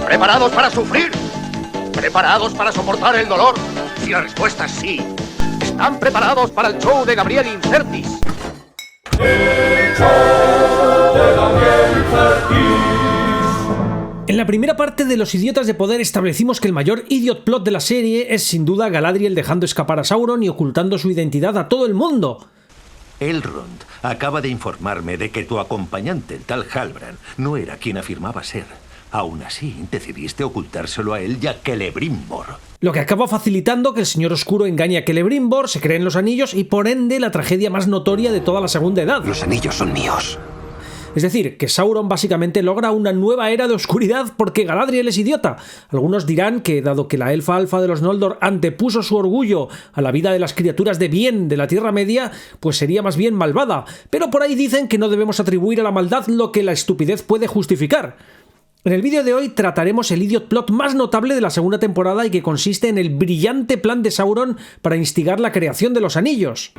¿Preparados para sufrir? ¿Preparados para soportar el dolor? Si la respuesta es sí, ¿están preparados para el show de Gabriel Incertis? El show de Gabriel Incertis. En la primera parte de Los Idiotas de Poder establecimos que el mayor idiot plot de la serie es sin duda Galadriel dejando escapar a Sauron y ocultando su identidad a todo el mundo. Elrond acaba de informarme de que tu acompañante, el tal Halbrand, no era quien afirmaba ser. Aún así, decidiste ocultárselo a él y a Celebrimbor. Lo que acaba facilitando que el Señor Oscuro engañe a Celebrimbor, se creen los anillos y por ende la tragedia más notoria de toda la Segunda Edad. Los anillos son míos. Es decir, que Sauron básicamente logra una nueva era de oscuridad porque Galadriel es idiota. Algunos dirán que, dado que la elfa alfa de los Noldor antepuso su orgullo a la vida de las criaturas de bien de la Tierra Media, pues sería más bien malvada. Pero por ahí dicen que no debemos atribuir a la maldad lo que la estupidez puede justificar. En el vídeo de hoy trataremos el idiot plot más notable de la segunda temporada y que consiste en el brillante plan de Sauron para instigar la creación de los anillos.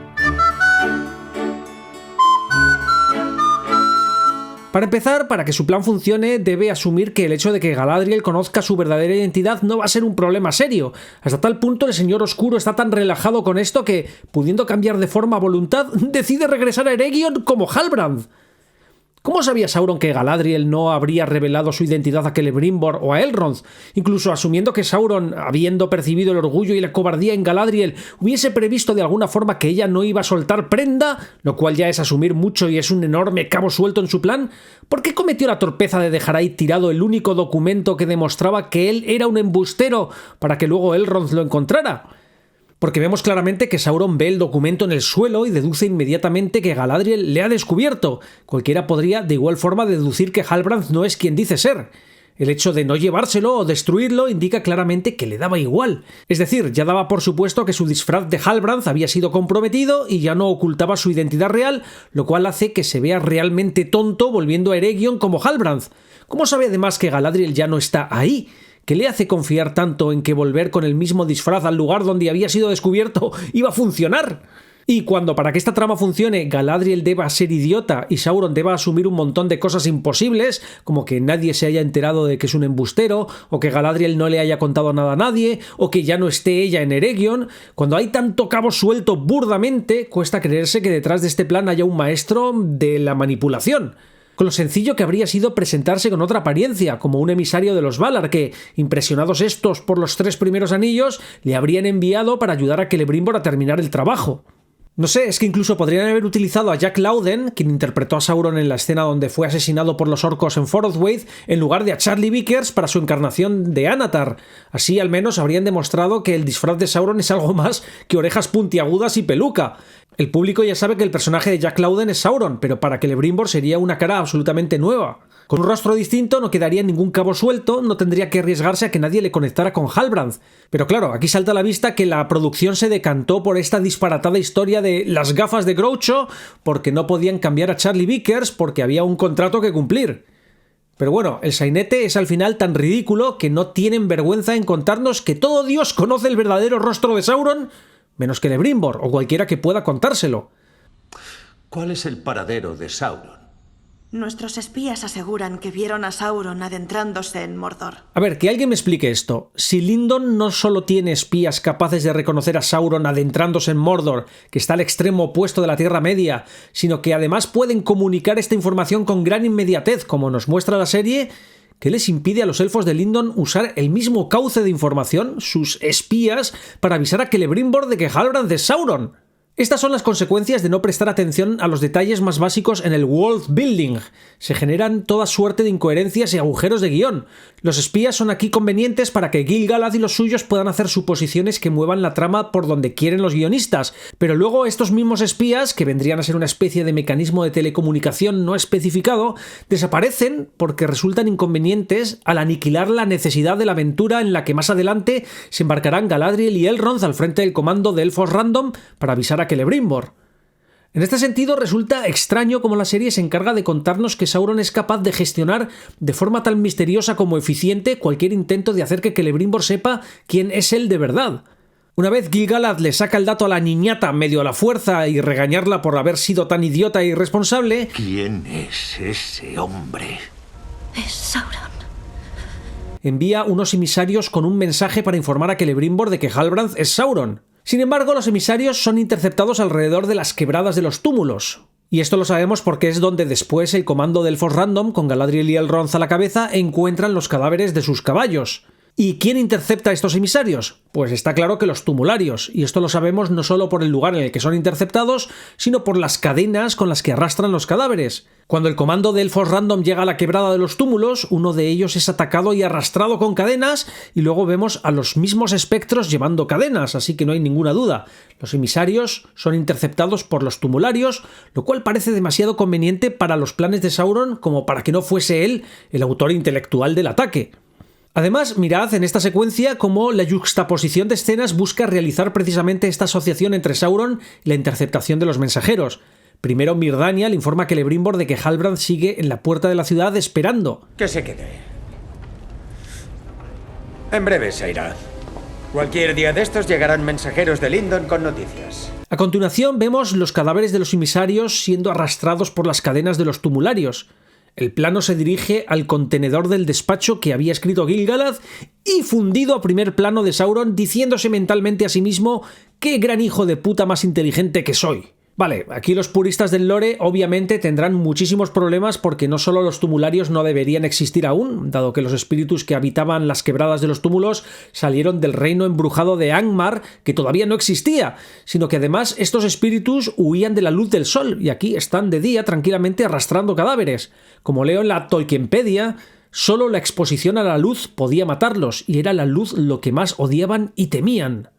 Para empezar, para que su plan funcione, debe asumir que el hecho de que Galadriel conozca su verdadera identidad no va a ser un problema serio. Hasta tal punto el Señor Oscuro está tan relajado con esto que, pudiendo cambiar de forma a voluntad, decide regresar a Eregion como Halbrand. ¿Cómo sabía Sauron que Galadriel no habría revelado su identidad a Celebrimbor o a Elrond? Incluso asumiendo que Sauron, habiendo percibido el orgullo y la cobardía en Galadriel, hubiese previsto de alguna forma que ella no iba a soltar prenda, lo cual ya es asumir mucho y es un enorme cabo suelto en su plan, ¿por qué cometió la torpeza de dejar ahí tirado el único documento que demostraba que él era un embustero para que luego Elrond lo encontrara? Porque vemos claramente que Sauron ve el documento en el suelo y deduce inmediatamente que Galadriel le ha descubierto. Cualquiera podría de igual forma deducir que Halbrand no es quien dice ser. El hecho de no llevárselo o destruirlo indica claramente que le daba igual. Es decir, ya daba por supuesto que su disfraz de Halbrand había sido comprometido y ya no ocultaba su identidad real, lo cual hace que se vea realmente tonto volviendo a Eregion como Halbrand. ¿Cómo sabe además que Galadriel ya no está ahí? ¿Qué le hace confiar tanto en que volver con el mismo disfraz al lugar donde había sido descubierto iba a funcionar? Y cuando para que esta trama funcione Galadriel deba ser idiota y Sauron deba asumir un montón de cosas imposibles, como que nadie se haya enterado de que es un embustero, o que Galadriel no le haya contado nada a nadie, o que ya no esté ella en Eregion, cuando hay tanto cabo suelto burdamente, cuesta creerse que detrás de este plan haya un maestro de la manipulación. Con lo sencillo que habría sido presentarse con otra apariencia, como un emisario de los Valar que, impresionados estos por los 3 primeros anillos, le habrían enviado para ayudar a Celebrimbor a terminar el trabajo. No sé, es que incluso podrían haber utilizado a Jack Lowden, quien interpretó a Sauron en la escena donde fue asesinado por los orcos en Forothwaite, en lugar de a Charlie Vickers para su encarnación de Anatar. Así al menos habrían demostrado que el disfraz de Sauron es algo más que orejas puntiagudas y peluca. El público ya sabe que el personaje de Jack Lowden es Sauron, pero para Celebrimbor sería una cara absolutamente nueva. Con un rostro distinto no quedaría ningún cabo suelto, no tendría que arriesgarse a que nadie le conectara con Halbrand. Pero claro, aquí salta a la vista que la producción se decantó por esta disparatada historia de las gafas de Groucho porque no podían cambiar a Charlie Vickers porque había un contrato que cumplir. Pero bueno, el sainete es al final tan ridículo que no tienen vergüenza en contarnos que todo Dios conoce el verdadero rostro de Sauron, menos que Celebrimbor o cualquiera que pueda contárselo. ¿Cuál es el paradero de Sauron? Nuestros espías aseguran que vieron a Sauron adentrándose en Mordor. A ver, que alguien me explique esto. Si Lindon no solo tiene espías capaces de reconocer a Sauron adentrándose en Mordor, que está al extremo opuesto de la Tierra Media, sino que además pueden comunicar esta información con gran inmediatez, como nos muestra la serie, ¿qué les impide a los elfos de Lindon usar el mismo cauce de información, sus espías, para avisar a Celebrimbor de que Halbrand es Sauron? Estas son las consecuencias de no prestar atención a los detalles más básicos en el world building. Se generan toda suerte de incoherencias y agujeros de guión. Los espías son aquí convenientes para que Gil-galad y los suyos puedan hacer suposiciones que muevan la trama por donde quieren los guionistas, pero luego estos mismos espías, que vendrían a ser una especie de mecanismo de telecomunicación no especificado, desaparecen porque resultan inconvenientes al aniquilar la necesidad de la aventura en la que más adelante se embarcarán Galadriel y Elrond al frente del comando de elfos random para avisar a Celebrimbor. En este sentido, resulta extraño cómo la serie se encarga de contarnos que Sauron es capaz de gestionar de forma tan misteriosa como eficiente cualquier intento de hacer que Celebrimbor sepa quién es él de verdad. Una vez Gil-galad le saca el dato a la niñata medio a la fuerza y regañarla por haber sido tan idiota e irresponsable... ¿Quién es ese hombre? Es Sauron. envía unos emisarios con un mensaje para informar a Celebrimbor de que Halbrand es Sauron. Sin embargo, los emisarios son interceptados alrededor de las quebradas de los túmulos. Y esto lo sabemos porque es donde después el comando de Elfos Random, con Galadriel y Elrond a la cabeza, encuentran los cadáveres de sus caballos. ¿Y quién intercepta a estos emisarios? Pues está claro que los tumularios, y esto lo sabemos no solo por el lugar en el que son interceptados, sino por las cadenas con las que arrastran los cadáveres. Cuando el comando de Elfos Random llega a la quebrada de los túmulos, uno de ellos es atacado y arrastrado con cadenas, y luego vemos a los mismos espectros llevando cadenas, así que no hay ninguna duda. Los emisarios son interceptados por los tumularios, lo cual parece demasiado conveniente para los planes de Sauron como para que no fuese él el autor intelectual del ataque. Además, mirad en esta secuencia cómo la yuxtaposición de escenas busca realizar precisamente esta asociación entre Sauron y la interceptación de los mensajeros. Primero Mirdania le informa a Celebrimbor de que Halbrand sigue en la puerta de la ciudad esperando. Que se quede. En breve se irá. Cualquier día de estos llegarán mensajeros de Lindon con noticias. A continuación vemos los cadáveres de los emisarios siendo arrastrados por las cadenas de los tumularios. El plano se dirige al contenedor del despacho que había escrito Gil-galad y fundido a primer plano de Sauron diciéndose mentalmente a sí mismo ¡qué gran hijo de puta más inteligente que soy! Vale, aquí los puristas del lore obviamente tendrán muchísimos problemas porque no solo los tumularios no deberían existir aún, dado que los espíritus que habitaban las quebradas de los túmulos salieron del reino embrujado de Angmar, que todavía no existía, sino que además estos espíritus huían de la luz del sol y aquí están de día tranquilamente arrastrando cadáveres. Como leo en la Tolkienpedia, solo la exposición a la luz podía matarlos y era la luz lo que más odiaban y temían.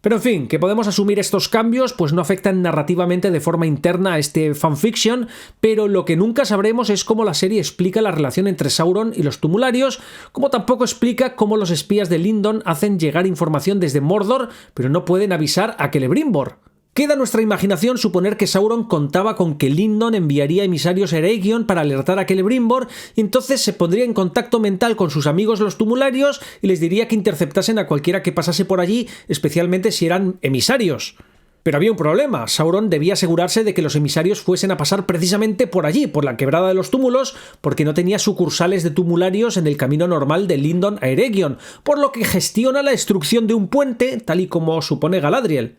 Pero en fin, que podemos asumir estos cambios pues no afectan narrativamente de forma interna a este fanfiction, pero lo que nunca sabremos es cómo la serie explica la relación entre Sauron y los tumularios, como tampoco explica cómo los espías de Lindon hacen llegar información desde Mordor, pero no pueden avisar a Celebrimbor. Queda a nuestra imaginación suponer que Sauron contaba con que Lindon enviaría emisarios a Eregion para alertar a Celebrimbor y entonces se pondría en contacto mental con sus amigos los tumularios y les diría que interceptasen a cualquiera que pasase por allí, especialmente si eran emisarios. Pero había un problema. Sauron debía asegurarse de que los emisarios fuesen a pasar precisamente por allí, por la quebrada de los túmulos, porque no tenía sucursales de tumularios en el camino normal de Lindon a Eregion, por lo que gestiona la destrucción de un puente, tal y como supone Galadriel.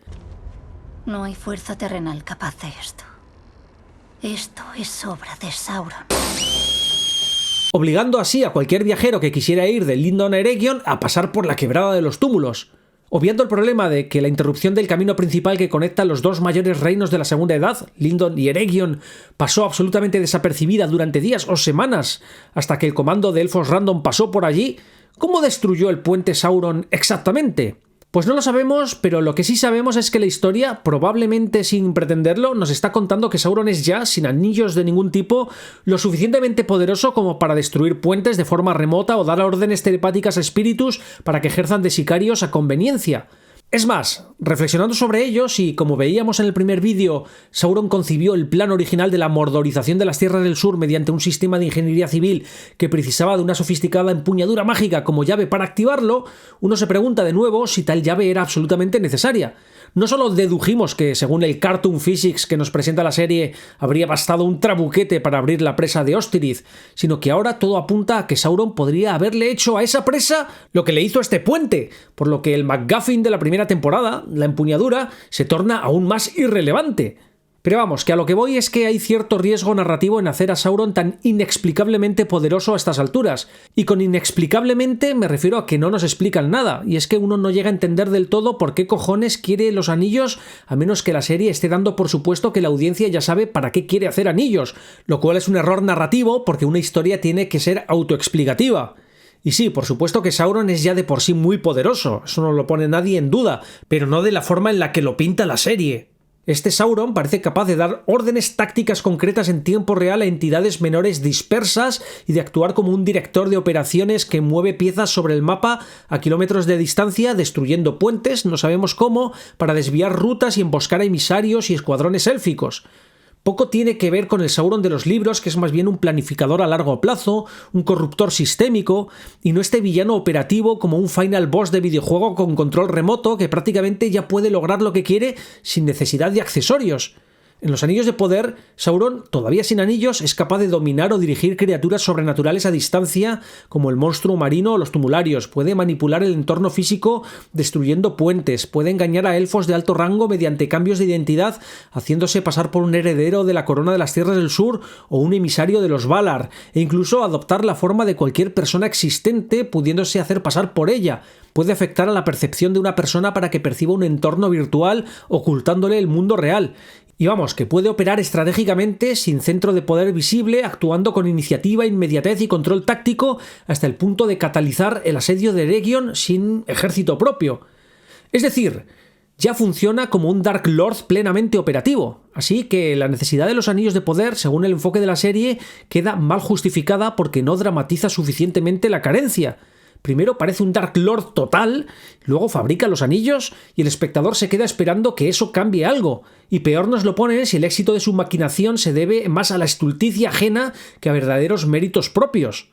No hay fuerza terrenal capaz de esto. Esto es obra de Sauron. Obligando así a cualquier viajero que quisiera ir de Lindon a Eregion a pasar por la quebrada de los túmulos. Obviando el problema de que la interrupción del camino principal que conecta los dos mayores reinos de la Segunda Edad, Lindon y Eregion, pasó absolutamente desapercibida durante días o semanas hasta que el comando de Elfos Random pasó por allí, ¿cómo destruyó el puente Sauron exactamente? Pues no lo sabemos, pero lo que sí sabemos es que la historia, probablemente sin pretenderlo, nos está contando que Sauron es ya, sin anillos de ningún tipo, lo suficientemente poderoso como para destruir puentes de forma remota o dar órdenes telepáticas a espíritus para que ejerzan de sicarios a conveniencia. Es más, reflexionando sobre ello, si, como veíamos en el primer vídeo, Sauron concibió el plan original de la mordorización de las Tierras del Sur mediante un sistema de ingeniería civil que precisaba de una sofisticada empuñadura mágica como llave para activarlo, uno se pregunta de nuevo si tal llave era absolutamente necesaria. No solo dedujimos que, según el Cartoon Physics que nos presenta la serie, habría bastado un trabuquete para abrir la presa de Ostirith, sino que ahora todo apunta a que Sauron podría haberle hecho a esa presa lo que le hizo a este puente, por lo que el MacGuffin de la primera temporada, la empuñadura, se torna aún más irrelevante. Pero vamos, que a lo que voy es que hay cierto riesgo narrativo en hacer a Sauron tan inexplicablemente poderoso a estas alturas. Y con inexplicablemente me refiero a que no nos explican nada, y es que uno no llega a entender del todo por qué cojones quiere los anillos, a menos que la serie esté dando por supuesto que la audiencia ya sabe para qué quiere hacer anillos, lo cual es un error narrativo porque una historia tiene que ser autoexplicativa. Y sí, por supuesto que Sauron es ya de por sí muy poderoso, eso no lo pone nadie en duda, pero no de la forma en la que lo pinta la serie. Este Sauron parece capaz de dar órdenes tácticas concretas en tiempo real a entidades menores dispersas y de actuar como un director de operaciones que mueve piezas sobre el mapa a kilómetros de distancia, destruyendo puentes, no sabemos cómo, para desviar rutas y emboscar a emisarios y escuadrones élficos. Poco tiene que ver con el Sauron de los libros, que es más bien un planificador a largo plazo, un corruptor sistémico, y no este villano operativo como un final boss de videojuego con control remoto que prácticamente ya puede lograr lo que quiere sin necesidad de accesorios. En los Anillos de Poder, Sauron, todavía sin anillos, es capaz de dominar o dirigir criaturas sobrenaturales a distancia, como el monstruo marino o los tumularios. Puede manipular el entorno físico destruyendo puentes, puede engañar a elfos de alto rango mediante cambios de identidad, haciéndose pasar por un heredero de la corona de las Tierras del Sur o un emisario de los Valar, e incluso adoptar la forma de cualquier persona existente, pudiéndose hacer pasar por ella. Puede afectar a la percepción de una persona para que perciba un entorno virtual, ocultándole el mundo real. Y vamos, que puede operar estratégicamente sin centro de poder visible, actuando con iniciativa, inmediatez y control táctico hasta el punto de catalizar el asedio de Eregion sin ejército propio. Es decir, ya funciona como un Dark Lord plenamente operativo. Así que la necesidad de los Anillos de Poder, según el enfoque de la serie, queda mal justificada porque no dramatiza suficientemente la carencia. Primero parece un Dark Lord total, luego fabrica los anillos y el espectador se queda esperando que eso cambie algo. Y peor nos lo pone si el éxito de su maquinación se debe más a la estulticia ajena que a verdaderos méritos propios.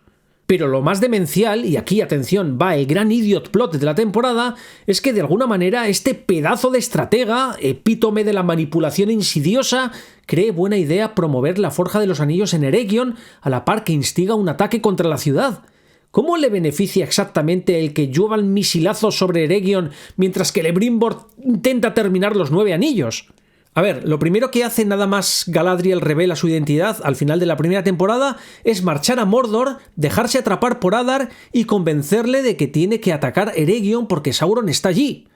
Pero lo más demencial, y aquí atención va el gran idiot plot de la temporada, es que de alguna manera este pedazo de estratega, epítome de la manipulación insidiosa, cree buena idea promover la forja de los anillos en Eregion a la par que instiga un ataque contra la ciudad. ¿Cómo le beneficia exactamente el que lluevan misilazos sobre Eregion mientras que Celebrimbor intenta terminar los 9 anillos? A ver, lo primero que hace nada más Galadriel revela su identidad al final de la primera temporada es marchar a Mordor, dejarse atrapar por Adar y convencerle de que tiene que atacar Eregion porque Sauron está allí.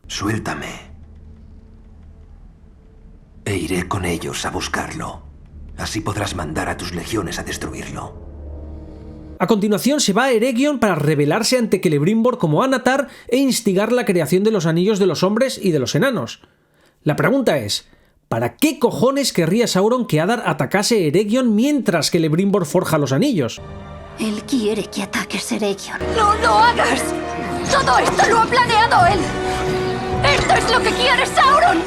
Suéltame. E iré con ellos a buscarlo. Así podrás mandar a tus legiones a destruirlo. A continuación se va a Eregion para rebelarse ante Celebrimbor como Anatar e instigar la creación de los anillos de los hombres y de los enanos. La pregunta es, ¿para qué cojones querría Sauron que Adar atacase Eregion mientras Celebrimbor forja los anillos? Él quiere que ataques Eregion. ¡No lo hagas! ¡Todo esto lo ha planeado él! ¡Esto es lo que quiere Sauron!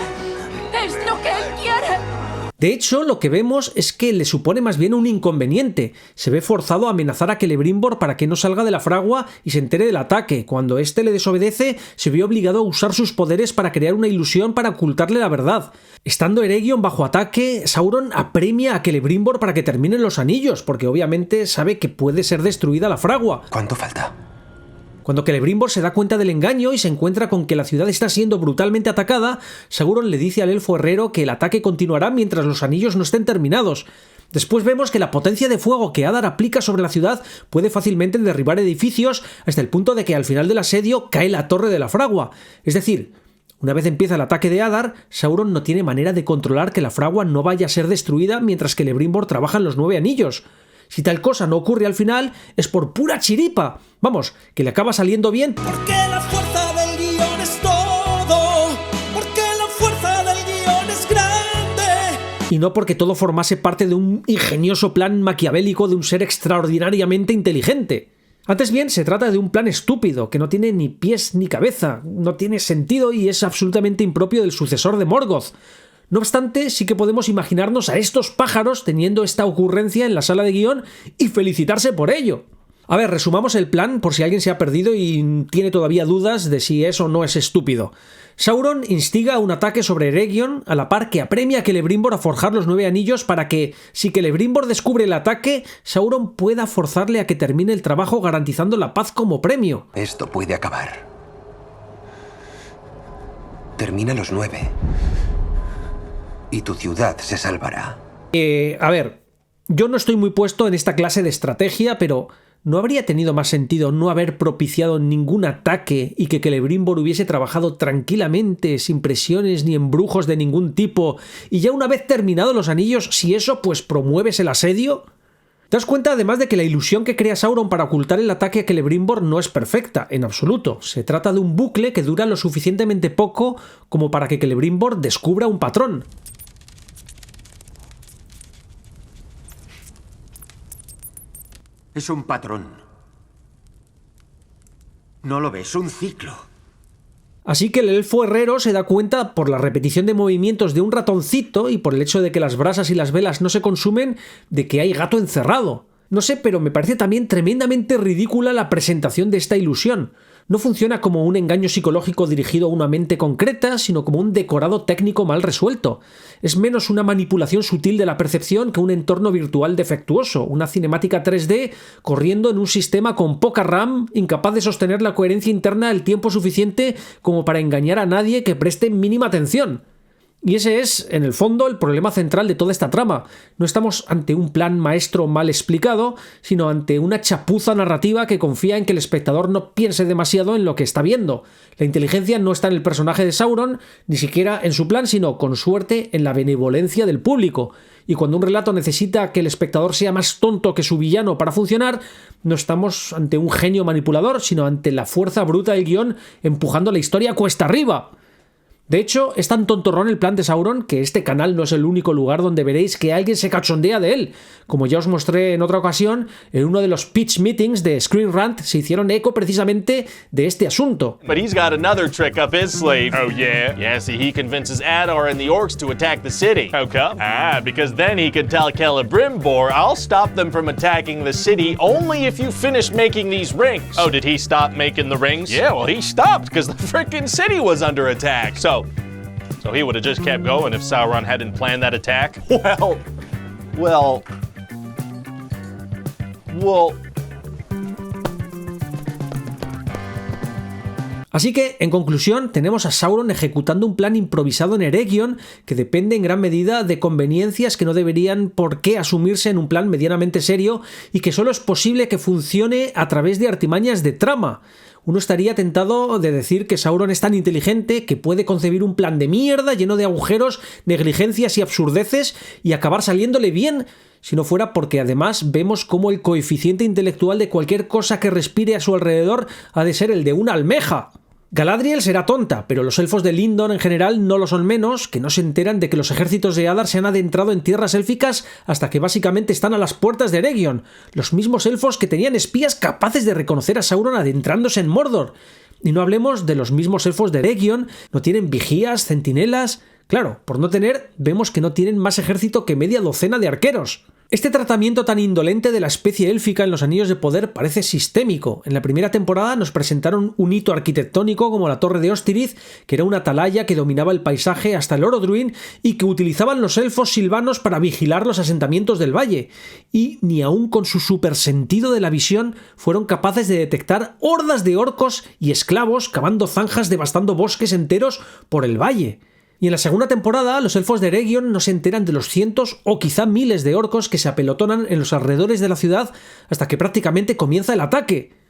¡Es lo que él quiere! De hecho, lo que vemos es que le supone más bien un inconveniente. Se ve forzado a amenazar a Celebrimbor para que no salga de la fragua y se entere del ataque. Cuando éste le desobedece, se ve obligado a usar sus poderes para crear una ilusión para ocultarle la verdad. Estando Eregion bajo ataque, Sauron apremia a Celebrimbor para que terminen los anillos, porque obviamente sabe que puede ser destruida la fragua. ¿Cuánto falta? Cuando Celebrimbor se da cuenta del engaño y se encuentra con que la ciudad está siendo brutalmente atacada, Sauron le dice al elfo herrero que el ataque continuará mientras los anillos no estén terminados. Después vemos que la potencia de fuego que Adar aplica sobre la ciudad puede fácilmente derribar edificios hasta el punto de que al final del asedio cae la torre de la fragua. Es decir, una vez empieza el ataque de Adar, Sauron no tiene manera de controlar que la fragua no vaya a ser destruida mientras que Celebrimbor trabaja en los 9 anillos. Si tal cosa no ocurre al final, es por pura chiripa. Vamos, que le acaba saliendo bien. Porque la fuerza del guión es todo. Porque la fuerza del guión es grande. Y no porque todo formase parte de un ingenioso plan maquiavélico de un ser extraordinariamente inteligente. Antes bien, se trata de un plan estúpido, que no tiene ni pies ni cabeza, no tiene sentido y es absolutamente impropio del sucesor de Morgoth. No obstante, sí que podemos imaginarnos a estos pájaros teniendo esta ocurrencia en la sala de guión y felicitarse por ello. A ver, resumamos el plan por si alguien se ha perdido y tiene todavía dudas de si es o no es estúpido. Sauron instiga un ataque sobre Eregion a la par que apremia a Celebrimbor a forjar los 9 anillos para que, si Celebrimbor descubre el ataque, Sauron pueda forzarle a que termine el trabajo garantizando la paz como premio. Esto puede acabar. Termina los 9. Y tu ciudad se salvará. A ver, yo no estoy muy puesto en esta clase de estrategia, pero ¿no habría tenido más sentido no haber propiciado ningún ataque y que Celebrimbor hubiese trabajado tranquilamente, sin presiones ni embrujos de ningún tipo, y ya una vez terminados los anillos, si eso, pues promueves el asedio? ¿Te das cuenta además de que la ilusión que crea Sauron para ocultar el ataque a Celebrimbor no es perfecta, en absoluto? Se trata de un bucle que dura lo suficientemente poco como para que Celebrimbor descubra un patrón. Es un patrón. ¿No lo ves? Un ciclo. Así que el elfo herrero se da cuenta por la repetición de movimientos de un ratoncito y por el hecho de que las brasas y las velas no se consumen, de que hay gato encerrado. No sé, pero me parece también tremendamente ridícula la presentación de esta ilusión. No funciona como un engaño psicológico dirigido a una mente concreta, sino como un decorado técnico mal resuelto. Es menos una manipulación sutil de la percepción que un entorno virtual defectuoso, una cinemática 3D corriendo en un sistema con poca RAM, incapaz de sostener la coherencia interna el tiempo suficiente como para engañar a nadie que preste mínima atención. Y ese es, en el fondo, el problema central de toda esta trama. No estamos ante un plan maestro mal explicado, sino ante una chapuza narrativa que confía en que el espectador no piense demasiado en lo que está viendo. La inteligencia no está en el personaje de Sauron, ni siquiera en su plan, sino, con suerte, en la benevolencia del público. Y cuando un relato necesita que el espectador sea más tonto que su villano para funcionar, no estamos ante un genio manipulador, sino ante la fuerza bruta del guión empujando la historia cuesta arriba. De hecho, es tan tontorrón el plan de Sauron que este canal no es el único lugar donde veréis que alguien se cachondea de él. Como ya os mostré en otra ocasión, en uno de los pitch meetings de Screen Rant se hicieron eco precisamente de este asunto. But he's got another trick up his sleeve. Oh yeah? Yeah, see, he convinces Adar and the orcs to attack the city. How come? Because then he can tell Celebrimbor, I'll stop them from attacking the city only if you finish making these rings. Oh, did he stop making the rings? Yeah, well, he stopped because the frickin' city was under attack. So he would have just kept going if Sauron hadn't planned that attack? Well... Así que, en conclusión, tenemos a Sauron ejecutando un plan improvisado en Eregion que depende en gran medida de conveniencias que no deberían por qué asumirse en un plan medianamente serio y que solo es posible que funcione a través de artimañas de trama. Uno estaría tentado de decir que Sauron es tan inteligente que puede concebir un plan de mierda lleno de agujeros, negligencias y absurdeces y acabar saliéndole bien, si no fuera porque además vemos cómo el coeficiente intelectual de cualquier cosa que respire a su alrededor ha de ser el de una almeja. Galadriel será tonta, pero los elfos de Lindon en general no lo son menos, que no se enteran de que los ejércitos de Adar se han adentrado en tierras élficas hasta que básicamente están a las puertas de Eregion, los mismos elfos que tenían espías capaces de reconocer a Sauron adentrándose en Mordor. Y no hablemos de los mismos elfos de Eregion, no tienen vigías, centinelas... Claro, por no tener, vemos que no tienen más ejército que media docena de arqueros. Este tratamiento tan indolente de la especie élfica en los Anillos de Poder parece sistémico. En la primera temporada nos presentaron un hito arquitectónico como la Torre de Ostirith, que era una atalaya que dominaba el paisaje hasta el Orodruin y que utilizaban los elfos silvanos para vigilar los asentamientos del valle. Y ni aun con su supersentido de la visión fueron capaces de detectar hordas de orcos y esclavos cavando zanjas devastando bosques enteros por el valle. Y en la segunda temporada, los elfos de Eregion no se enteran de los cientos o quizá miles de orcos que se apelotonan en los alrededores de la ciudad hasta que prácticamente comienza el ataque.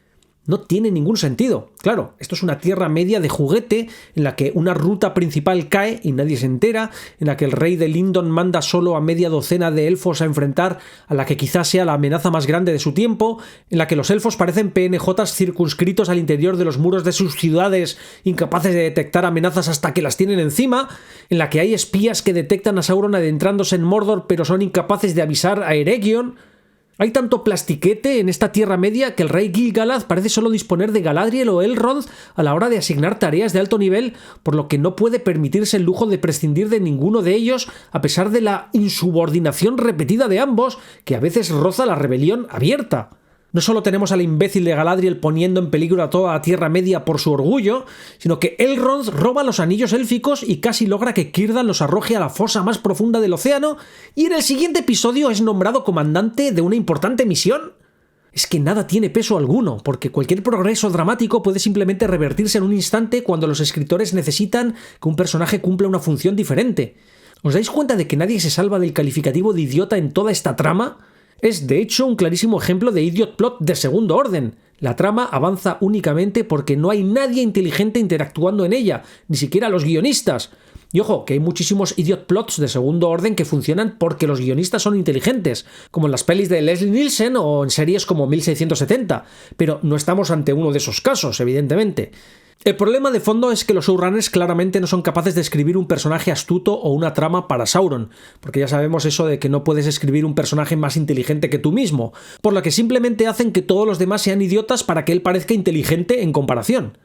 No tiene ningún sentido. Claro, esto es una Tierra Media de juguete en la que una ruta principal cae y nadie se entera, en la que el rey de Lindon manda solo a media docena de elfos a enfrentar a la que quizás sea la amenaza más grande de su tiempo, en la que los elfos parecen PNJs circunscritos al interior de los muros de sus ciudades, incapaces de detectar amenazas hasta que las tienen encima, en la que hay espías que detectan a Sauron adentrándose en Mordor pero son incapaces de avisar a Eregion. Hay tanto plastiquete en esta Tierra Media que el rey Gil-galad parece solo disponer de Galadriel o Elrond a la hora de asignar tareas de alto nivel, por lo que no puede permitirse el lujo de prescindir de ninguno de ellos a pesar de la insubordinación repetida de ambos, que a veces roza la rebelión abierta. No solo tenemos al imbécil de Galadriel poniendo en peligro a toda la Tierra Media por su orgullo, sino que Elrond roba los anillos élficos y casi logra que Círdan los arroje a la fosa más profunda del océano, y en el siguiente episodio es nombrado comandante de una importante misión. Es que nada tiene peso alguno, porque cualquier progreso dramático puede simplemente revertirse en un instante cuando los escritores necesitan que un personaje cumpla una función diferente. ¿Os dais cuenta de que nadie se salva del calificativo de idiota en toda esta trama? Es, de hecho, un clarísimo ejemplo de idiot plot de segundo orden. La trama avanza únicamente porque no hay nadie inteligente interactuando en ella, ni siquiera los guionistas. Y ojo, que hay muchísimos idiot plots de segundo orden que funcionan porque los guionistas son inteligentes, como en las pelis de Leslie Nielsen o en series como 1670, pero no estamos ante uno de esos casos, evidentemente. El problema de fondo es que los showrunners claramente no son capaces de escribir un personaje astuto o una trama para Sauron, porque ya sabemos eso de que no puedes escribir un personaje más inteligente que tú mismo, por lo que simplemente hacen que todos los demás sean idiotas para que él parezca inteligente en comparación.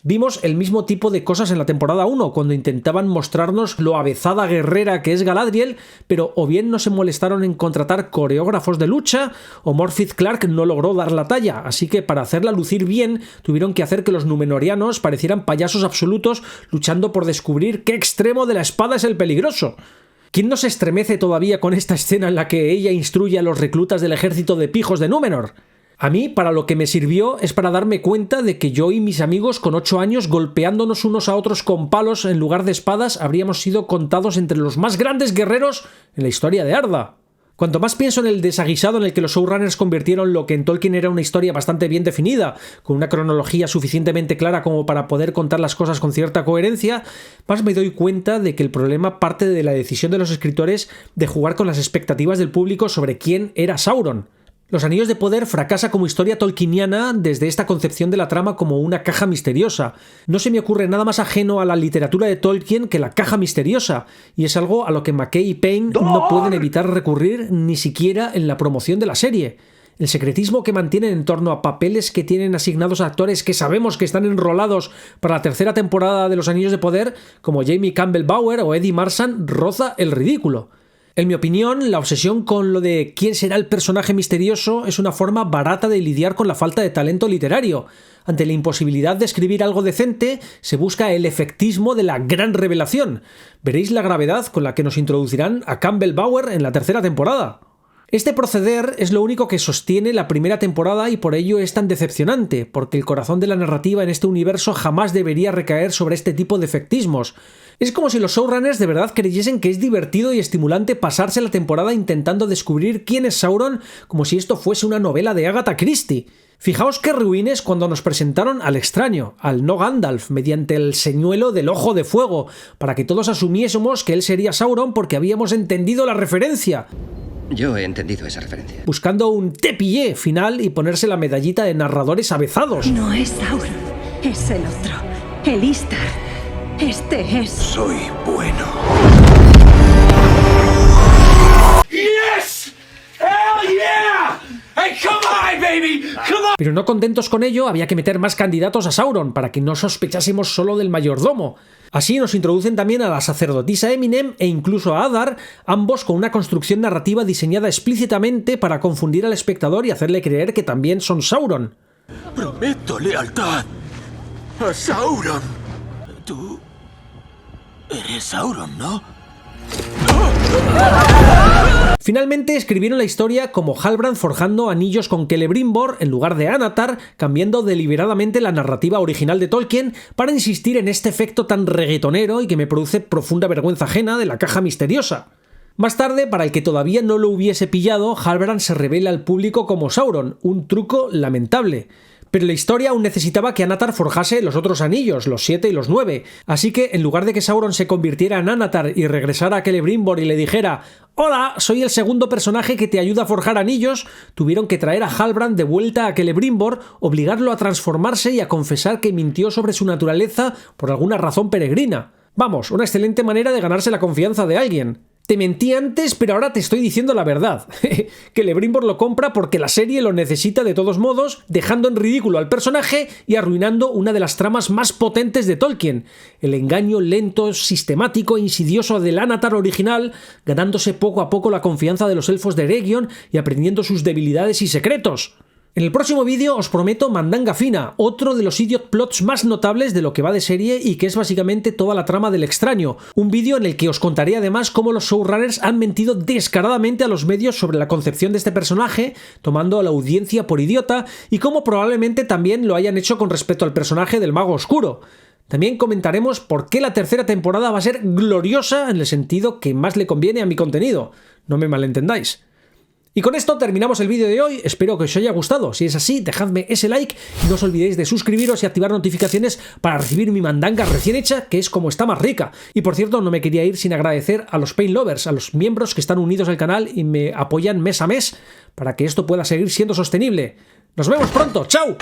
Vimos el mismo tipo de cosas en la temporada 1, cuando intentaban mostrarnos lo avezada guerrera que es Galadriel, pero o bien no se molestaron en contratar coreógrafos de lucha, o Morpeth Clark no logró dar la talla, así que para hacerla lucir bien, tuvieron que hacer que los Númenóreanos parecieran payasos absolutos luchando por descubrir qué extremo de la espada es el peligroso. ¿Quién no se estremece todavía con esta escena en la que ella instruye a los reclutas del ejército de pijos de Númenor? A mí, para lo que me sirvió, es para darme cuenta de que yo y mis amigos con 8 años golpeándonos unos a otros con palos en lugar de espadas habríamos sido contados entre los más grandes guerreros en la historia de Arda. Cuanto más pienso en el desaguisado en el que los showrunners convirtieron lo que en Tolkien era una historia bastante bien definida, con una cronología suficientemente clara como para poder contar las cosas con cierta coherencia, más me doy cuenta de que el problema parte de la decisión de los escritores de jugar con las expectativas del público sobre quién era Sauron. Los Anillos de Poder fracasa como historia tolkieniana desde esta concepción de la trama como una caja misteriosa. No se me ocurre nada más ajeno a la literatura de Tolkien que la caja misteriosa, y es algo a lo que McKay y Payne no pueden evitar recurrir ni siquiera en la promoción de la serie. El secretismo que mantienen en torno a papeles que tienen asignados a actores que sabemos que están enrolados para la tercera temporada de Los Anillos de Poder, como Jamie Campbell Bower o Eddie Marsan, roza el ridículo. En mi opinión, la obsesión con lo de quién será el personaje misterioso es una forma barata de lidiar con la falta de talento literario. Ante la imposibilidad de escribir algo decente, se busca el efectismo de la gran revelación. Veréis la gravedad con la que nos introducirán a Campbell Bower en la tercera temporada. Este proceder es lo único que sostiene la primera temporada y por ello es tan decepcionante, porque el corazón de la narrativa en este universo jamás debería recaer sobre este tipo de efectismos. Es como si los showrunners de verdad creyesen que es divertido y estimulante pasarse la temporada intentando descubrir quién es Sauron como si esto fuese una novela de Agatha Christie. Fijaos qué ruines cuando nos presentaron al extraño, al no Gandalf, mediante el señuelo del Ojo de Fuego, para que todos asumiésemos que él sería Sauron porque habíamos entendido la referencia. Yo he entendido esa referencia. Buscando un te pillé final y ponerse la medallita de narradores avezados. No es Sauron, es el otro, el Istar. Este es... Soy bueno. ¡Yes! ¡Hell yeah! ¡Hey, come on, baby! ¡Come on! Pero no contentos con ello, había que meter más candidatos a Sauron para que no sospechásemos solo del mayordomo. Así nos introducen también a la sacerdotisa Eminem e incluso a Adar, ambos con una construcción narrativa diseñada explícitamente para confundir al espectador y hacerle creer que también son Sauron. Prometo lealtad a Sauron. Tú eres Sauron, ¿no? Finalmente escribieron la historia como Halbrand forjando anillos con Celebrimbor en lugar de Anatar, cambiando deliberadamente la narrativa original de Tolkien para insistir en este efecto tan reggaetonero y que me produce profunda vergüenza ajena de la caja misteriosa. Más tarde, para el que todavía no lo hubiese pillado, Halbrand se revela al público como Sauron, un truco lamentable. Pero la historia aún necesitaba que Anatar forjase los otros anillos, los 7 y los 9. Así que, en lugar de que Sauron se convirtiera en Anatar y regresara a Celebrimbor y le dijera «Hola, soy el segundo personaje que te ayuda a forjar anillos», tuvieron que traer a Halbrand de vuelta a Celebrimbor, obligarlo a transformarse y a confesar que mintió sobre su naturaleza por alguna razón peregrina. Vamos, una excelente manera de ganarse la confianza de alguien. Te mentí antes, pero ahora te estoy diciendo la verdad. Celebrimbor lo compra porque la serie lo necesita de todos modos, dejando en ridículo al personaje y arruinando una de las tramas más potentes de Tolkien, el engaño lento, sistemático e insidioso del Anatar original, ganándose poco a poco la confianza de los elfos de Eregion y aprendiendo sus debilidades y secretos. En el próximo vídeo os prometo Mandanga Fina, otro de los idiot plots más notables de lo que va de serie y que es básicamente toda la trama del extraño. Un vídeo en el que os contaré además cómo los showrunners han mentido descaradamente a los medios sobre la concepción de este personaje, tomando a la audiencia por idiota, y cómo probablemente también lo hayan hecho con respecto al personaje del Mago Oscuro. También comentaremos por qué la tercera temporada va a ser gloriosa en el sentido que más le conviene a mi contenido. No me malentendáis. Y con esto terminamos el vídeo de hoy, espero que os haya gustado. Si es así, dejadme ese like y no os olvidéis de suscribiros y activar notificaciones para recibir mi mandanga recién hecha, que es como está más rica. Y por cierto, no me quería ir sin agradecer a los Pain Lovers, a los miembros que están unidos al canal y me apoyan mes a mes para que esto pueda seguir siendo sostenible. ¡Nos vemos pronto! ¡Chao!